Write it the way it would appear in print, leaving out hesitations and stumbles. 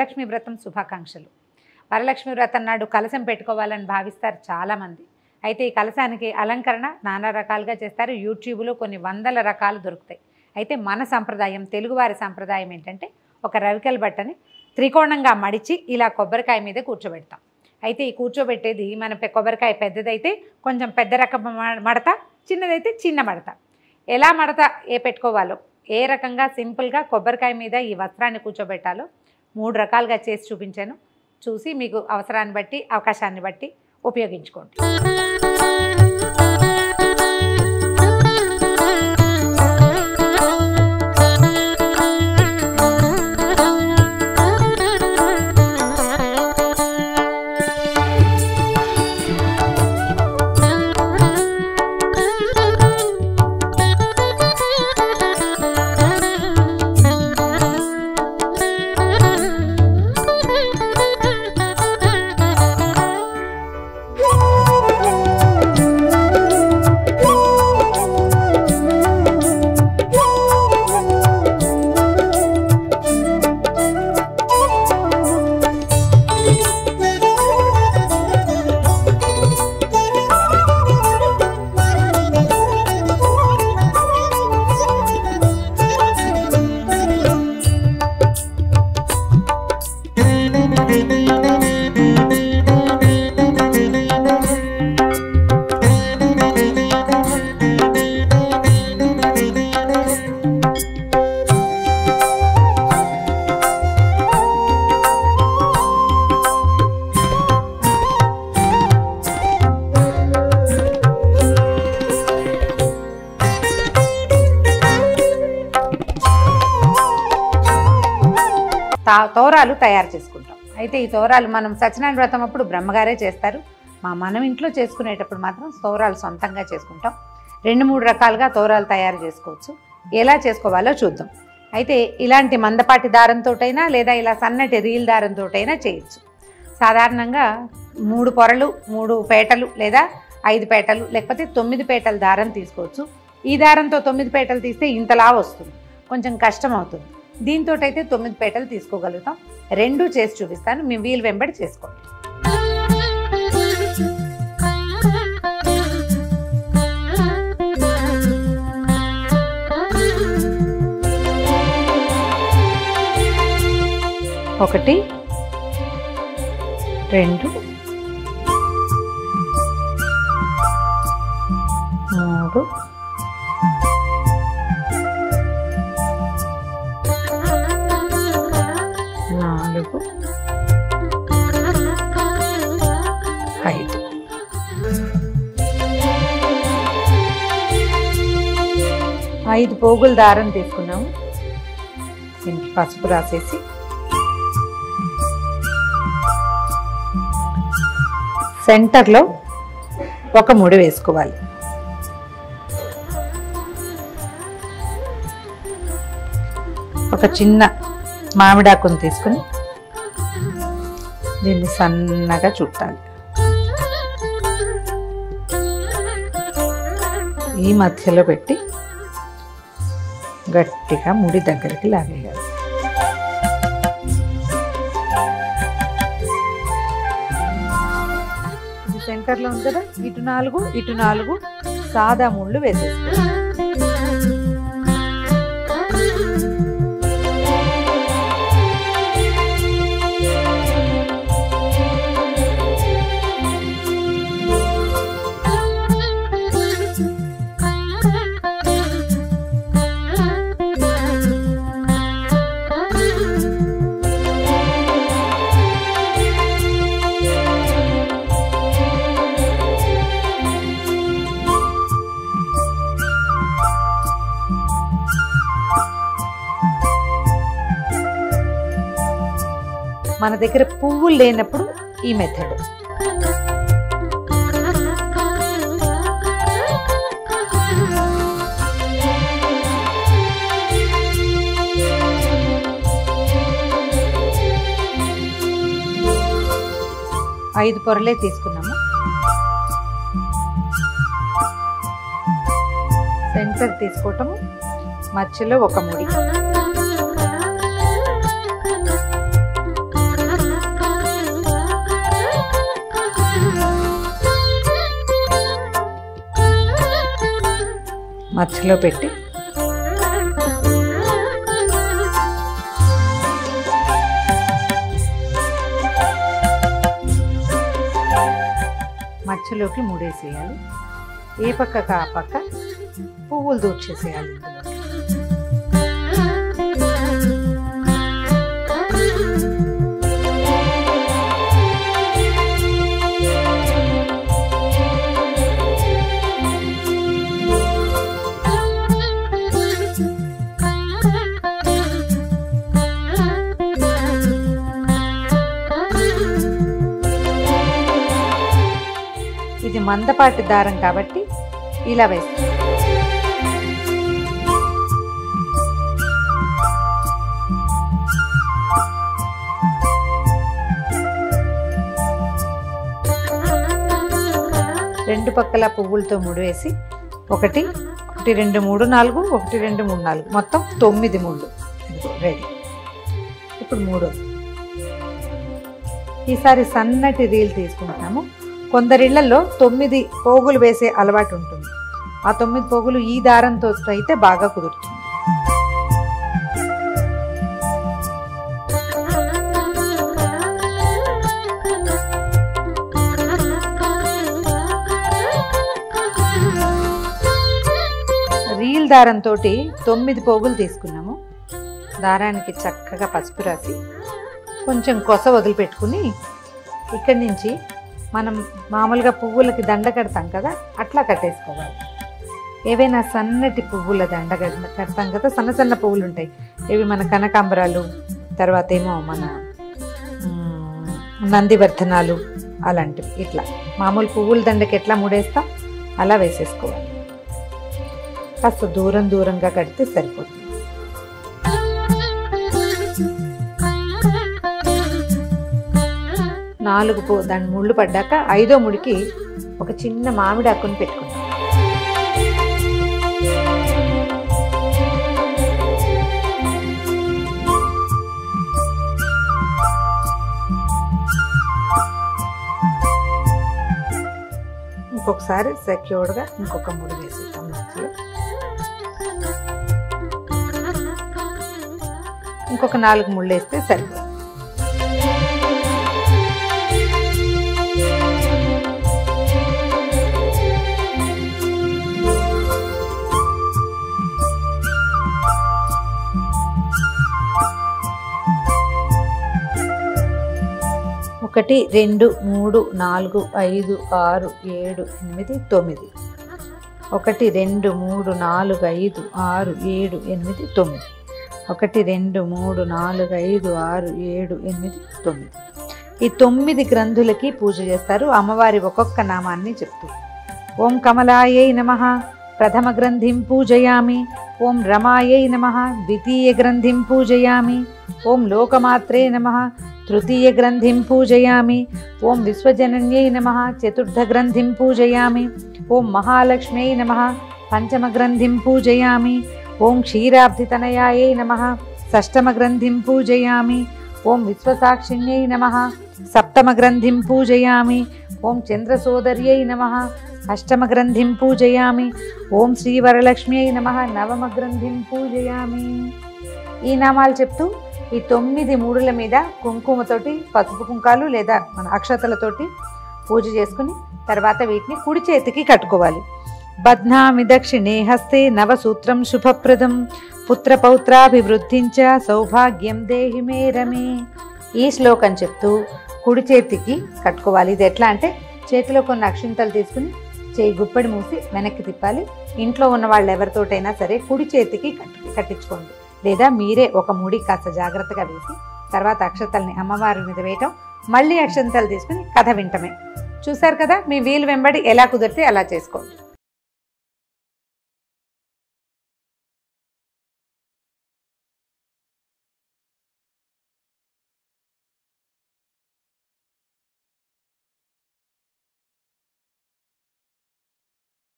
వరలక్ష్మి వ్రతం శుభాకాంక్షలు. వరలక్ష్మి వ్రతం నాడు కలశం పెట్టుకోవాలని భావిస్తారు చాలామంది. అయితే ఈ కలశానికి అలంకరణ నానా రకాలుగా చేస్తారు. యూట్యూబ్లో కొన్ని వందల రకాలు దొరుకుతాయి. అయితే మన సంప్రదాయం, తెలుగువారి సంప్రదాయం ఏంటంటే ఒక రవికెల బట్టని త్రికోణంగా మడిచి ఇలా కొబ్బరికాయ మీద కూర్చోబెడతాం. అయితే ఈ కూర్చోబెట్టేది మన కొబ్బరికాయ పెద్దదైతే కొంచెం పెద్ద రకం మడత, చిన్నదైతే చిన్న మడత. ఎలా మడత పెట్టుకోవాలో, ఏ రకంగా సింపుల్గా కొబ్బరికాయ మీద ఈ వస్త్రాన్ని కూర్చోబెట్టాలో 3 రకాలుగా చేసి చూపించాను. చూసి మీకు అవసరాన్ని బట్టి, అవకాశాన్ని బట్టి ఉపయోగించుకోండి. తోరాలు తయారు చేసుకుంటాం. అయితే ఈ తోరాలు మనం సత్యనారాయణ వ్రతం అప్పుడు బ్రహ్మగారే చేస్తారు. మనం ఇంట్లో చేసుకునేటప్పుడు మాత్రం తోరాలు సొంతంగా చేసుకుంటాం. 2-3 రకాలుగా తోరాలు తయారు చేసుకోవచ్చు. ఎలా చేసుకోవాలో చూద్దాం. అయితే ఇలాంటి మందపాటి దారంతోటైనా లేదా ఇలా సన్నటి రీల్ దారంతోటైనా చేయొచ్చు. సాధారణంగా 3 పొరలు, 3 పేటలు లేదా 5 పేటలు లేకపోతే 9 పేటల దారం తీసుకోవచ్చు. ఈ దారంతో 9 పేటలు తీస్తే ఇంతలా వస్తుంది, కొంచెం కష్టం అవుతుంది. దీంతో అయితే 9 పేటలు తీసుకోగలుగుతాం. 2 చేసి చూపిస్తాను, మీ వీలు వెంబడి చేసుకోండి. ఒకటి, 2, 3, 4, 5. 5 పోగుల దారం తీసుకున్నాము. దీనికి పసుపు రాసేసి సెంటర్లో ఒక ముడి వేసుకోవాలి. ఒక చిన్న మామిడాకును తీసుకుని దీన్ని సన్నగా చుట్టాలి. ఈ మధ్యలో పెట్టి గట్టిగా ముడి దగ్గరికి లాగేయాలి. ఇది సెంటర్లో ఉంది కదా, ఇటు 4 సాదా ముళ్ళు వేసేసుకోవాలి. మన దగ్గర పువ్వులు లేనప్పుడు ఈ మెథడ్. ఐదు పొరలే తీసుకున్నాము. సెంటర్ తీసుకోవటము, మధ్యలో ఒక ముడి, మధ్యలో పెట్టి మధ్యలోకి ముడేసేయాలి. ఏ పక్కకు ఆ పక్క పువ్వులు దూర్చేసేయాలి. ఇది మందపాటి దారం కాబట్టి ఇలా వేస్తాం. రెండు పక్కల పువ్వులతో ముడివేసి 1 2 3 4 1 2 3 4 మొత్తం 9 ముళ్ళు రెడీ. ఇప్పుడు 3వ ఈసారి సన్నటి రీల్ తీసుకుంటాము. కొందరిళ్లలో 9 పోగులు వేసే అలవాటు ఉంటుంది. ఆ 9 పోగులు ఈ దారంతో అయితే బాగా కుదురుతుంది. రీల్ దారంతో 9 పోగులు తీసుకున్నాము. దారానికి చక్కగా పసుపు రాసి కొంచెం కొస వదిలిపెట్టుకుని ఇక్కడి నుంచి మనం మామూలుగా పువ్వులకి దండ కడతాం కదా, అట్లా కట్టేసుకోవాలి. ఏవైనా సన్నటి పువ్వుల దండ కడతాం కదా, సన్న సన్న పువ్వులు ఉంటాయి. ఇవి మన కనకాంబరాలు, తర్వాత ఏమో మన నందివర్ధనాలు అలాంటివి. ఇట్లా మామూలు పువ్వుల దండకి ఎట్లా ముడేస్తాం అలా వేసేసుకోవాలి. కాస్త దూరంగా కడితే సరిపోతుంది. దాని ముళ్ళు పడ్డాక 5వ ముడికి ఒక చిన్న మామిడి ఆకుని పెట్టుకుంటాం. ఇంకొకసారి సెక్యూర్డ్గా ఇంకొక ముడి వేసేద్దాం. మధ్యలో ఇంకొక 4 ముళ్ళు వేస్తే సరిపోతుంది. ఒకటి 2 3 4 5 6 7 8 9 1 2 3 4 5 6 7 8 9 1 2 3 4 5 6 7 8 9. ఈ 9 గ్రంథులకి పూజ చేస్తారు. అమ్మవారి ఒక్కొక్క నామాన్ని చెప్తూ ఓం కమలాయై నమః ప్రథమ గ్రంథిం పూజయామి, ఓం రమాయై నమః ద్వితీయ గ్రంథిం పూజయామి, ఓం లోకమాత్రే నమః తృతీయ గ్రంథిం పూజయామి, ఓం విశ్వజనన్యై నమః చతుర్థ గ్రంథిం పూజయామి, ఓం మహాలక్ష్మ్యై నమః పంచమ గ్రంథిం పూజయామి, ఓం క్షీరాబ్ధితనయాయై నమః షష్టమ గ్రంథిం పూజయామి, ఓం విశ్వసాక్షిణ్యై నమః సప్తమ గ్రంథిం పూజయామి, ఓం చంద్రసోదర్యై నమః అష్టమ గ్రంథిం పూజయామి, ఓం శ్రీవరలక్ష్మ్యై నమః నవమ గ్రంథిం పూజయామి. ఈ నామాలు చెప్తూ ఈ 9 మూడుల మీద కుంకుమతోటి పసుపు కుంకాలు లేదా మన అక్షతలతోటి పూజ చేసుకుని తర్వాత వీటిని కుడి చేతికి కట్టుకోవాలి. బధ్నామి దక్షిణే హస్తే నవసూత్రం శుభప్రదం పుత్రపౌత్రాభివృద్ధించ సౌభాగ్యం దేహి మే రమే. ఈ శ్లోకం చెప్తూ కుడి చేతికి కట్టుకోవాలి. ఇది ఎట్లా అంటే చేతిలో కొన్ని అక్షింతలు తీసుకుని చేయి గుప్పడి మూసి వెనక్కి తిప్పాలి. ఇంట్లో ఉన్న వాళ్ళు ఎవరితోటైనా సరే కుడి చేతికి కట్టించుకోండి, లేదా మీరే ఒక ముడి కాస్త జాగ్రత్తగా వేసి తర్వాత అక్షతల్ని అమ్మవారి మీద వేయటం, మళ్ళీ అక్షంతలు తీసుకుని కథ వింటమే. చూశారు కదా, మీ వీలు వెంబడి ఎలా కుదిరితే అలా చేసుకోండి.